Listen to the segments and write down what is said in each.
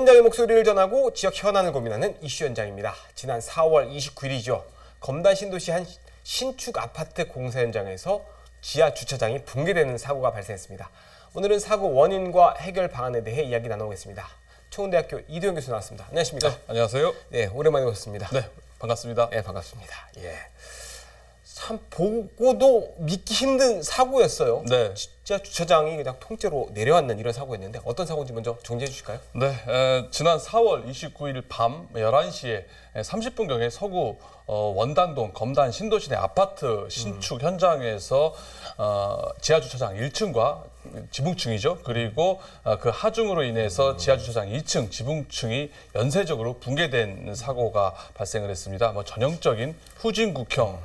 현장의 목소리를 전하고 지역 현안을 고민하는 이슈 현장입니다. 지난 4월 29일이죠. 검단 신도시 한 신축 아파트 공사 현장에서 지하 주차장이 붕괴되는 사고가 발생했습니다. 오늘은 사고 원인과 해결 방안에 대해 이야기 나눠보겠습니다. 청운대학교 이도영 교수 나왔습니다. 안녕하십니까? 네, 안녕하세요. 네, 오랜만에 오셨습니다. 네, 반갑습니다. 네, 반갑습니다. 예. 참 보고도 믿기 힘든 사고였어요. 네. 진짜 주차장이 그냥 통째로 내려앉는 이런 사고였는데 어떤 사고인지 먼저 정리해 주실까요? 네, 지난 4월 29일 밤 11시에 30분경에 서구 원단동 검단 신도시 내 아파트 신축 현장에서 지하 주차장 1층과 지붕층이죠. 그리고 그 하중으로 인해서 지하 주차장 2층 지붕층이 연쇄적으로 붕괴된 사고가 발생을 했습니다. 전형적인 후진국형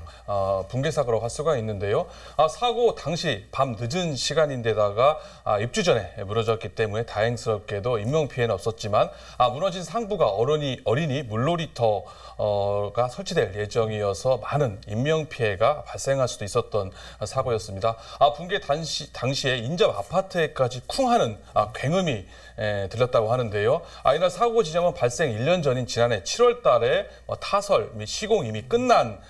붕괴 사고라고 할 수가 있는데요. 사고 당시 밤 늦은 시간인데다가 입주 전에 무너졌기 때문에 다행스럽게도 인명 피해는 없었지만 무너진 상부가 어린이 물놀이터가 설치될 예정이어서 많은 인명 피해가 발생할 수도 있었던 사고였습니다. 붕괴 당시에 인접 아파트에까지 쿵하는 굉음이 들렸다고 하는데요. 이날 사고 지점은 발생 1년 전인 지난해 7월 달에 타설 및 시공 이미 끝난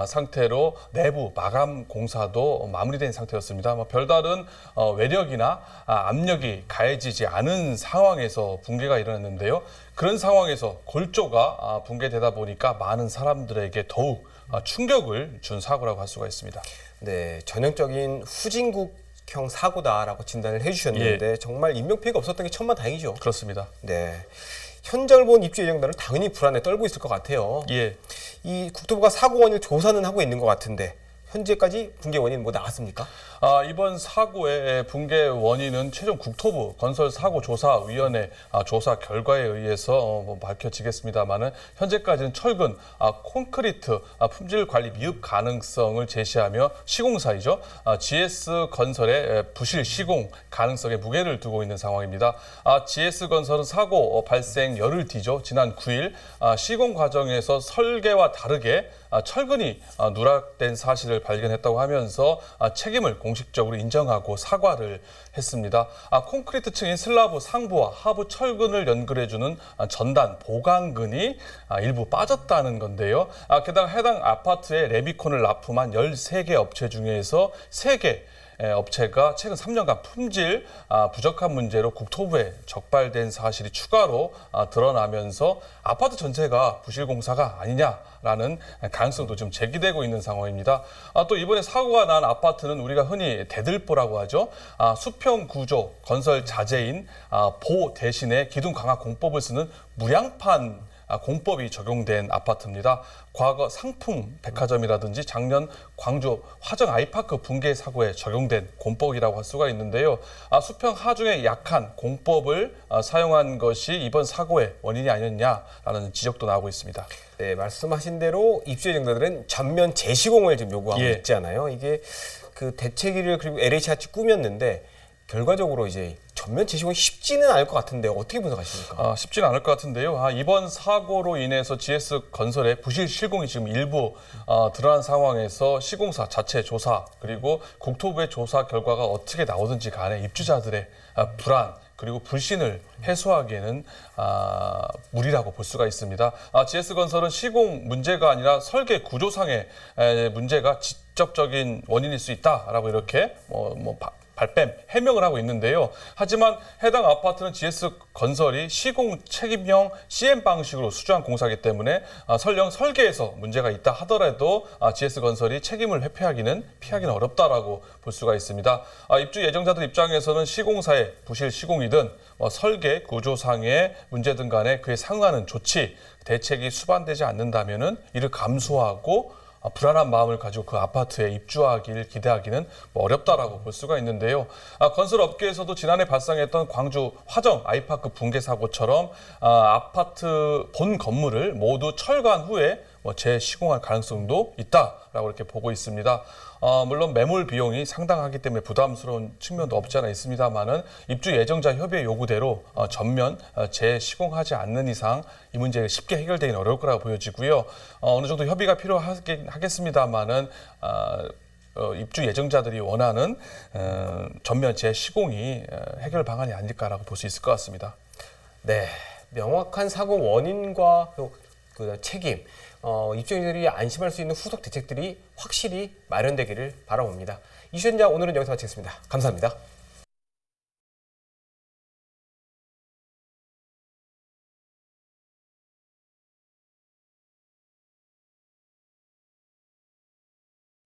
상태로 내부 마감 공사도 마무리된 상태였습니다. 별다른 외력이나 압력이 가해지지 않은 상황에서 붕괴가 일어났는데요. 그런 상황에서 골조가 붕괴되다 보니까 많은 사람들에게 더욱 충격을 준 사고라고 할 수가 있습니다. 네, 전형적인 후진국형 사고다라고 진단을 해주셨는데 예. 정말 인명피해가 없었던 게 천만다행이죠. 그렇습니다. 네, 현장을 본 입주 예정자는 당연히 불안에 떨고 있을 것 같아요. 예. 이 국토부가 사고 원인을 조사는 하고 있는 것 같은데 현재까지 붕괴 원인 뭐 나왔습니까? 이번 사고의 붕괴 원인은 최종 국토부 건설사고조사위원회 조사 결과에 의해서 밝혀지겠습니다만은 현재까지는 철근, 콘크리트 품질 관리 미흡 가능성을 제시하며 시공사이죠. GS건설의 부실 시공 가능성에 무게를 두고 있는 상황입니다. GS건설은 사고 발생 열흘 뒤죠. 지난 9일 시공 과정에서 설계와 다르게 철근이 누락된 사실을 발견했다고 하면서 책임을 공식적으로 인정하고 사과를 했습니다. 콘크리트 층인 슬라브 상부와 하부 철근을 연결해주는 전단 보강근이 일부 빠졌다는 건데요. 게다가 해당 아파트에 레비콘을 납품한 13개 업체 중에서 3개 업체가 최근 3년간 품질 부적합 문제로 국토부에 적발된 사실이 추가로 드러나면서 아파트 전체가 부실공사가 아니냐라는 가능성도 좀 제기되고 있는 상황입니다. 또 이번에 사고가 난 아파트는 우리가 흔히 대들보라고 하죠. 수평 구조 건설 자재인 보 대신에 기둥 강화 공법을 쓰는 무량판 공법이 적용된 아파트입니다. 과거 상품 백화점이라든지 작년 광주 화정 아이파크 붕괴 사고에 적용된 공법이라고 할 수가 있는데요. 수평 하중에 약한 공법을 사용한 것이 이번 사고의 원인이 아니었냐라는 지적도 나오고 있습니다. 네, 말씀하신 대로 입주 예정자들은 전면 재시공을 지금 요구하고 예. 있잖아요. 이게 그 대책위를 그리고 LH같이 꾸몄는데 결과적으로 이제 전면 재시공이 쉽지는 않을 것 같은데 어떻게 분석하십니까? 쉽지는 않을 것 같은데요. 이번 사고로 인해서 GS건설의 부실 실공이 지금 일부 드러난 상황에서 시공사 자체 조사 그리고 국토부의 조사 결과가 어떻게 나오든지 간에 입주자들의 불안 그리고 불신을 해소하기에는 무리라고 볼 수가 있습니다. GS건설은 시공 문제가 아니라 설계 구조상의 문제가 직접적인 원인일 수 있다라고 이렇게 발뺌, 해명을 하고 있는데요. 하지만 해당 아파트는 GS건설이 시공 책임형 CM 방식으로 수주한 공사이기 때문에 설령 설계에서 문제가 있다 하더라도 GS건설이 책임을 피하기는 어렵다라고 볼 수가 있습니다. 입주 예정자들 입장에서는 시공사의 부실 시공이든 설계 구조상의 문제든 간에 그에 상응하는 조치, 대책이 수반되지 않는다면은 이를 감수하고 불안한 마음을 가지고 그 아파트에 입주하기를 기대하기는 어렵다라고 볼 수가 있는데요. 건설업계에서도 지난해 발생했던 광주 화정 아이파크 붕괴 사고처럼 아파트 본 건물을 모두 철거한 후에 재시공할 가능성도 있다라고 이렇게 보고 있습니다. 물론 매몰 비용이 상당하기 때문에 부담스러운 측면도 없지 않아 있습니다만은 입주 예정자 협의회 요구대로 전면 재시공하지 않는 이상 이 문제가 쉽게 해결되기는 어려울 거라고 보여지고요. 어느 정도 협의가 필요하겠습니다만은 입주 예정자들이 원하는 전면 재시공이 해결 방안이 아닐까라고 볼 수 있을 것 같습니다. 네, 명확한 사고 원인과 그 책임, 입주민들이 안심할 수 있는 후속 대책들이 확실히 마련되기를 바라봅니다. 이슈 현장 오늘은 여기서 마치겠습니다. 감사합니다.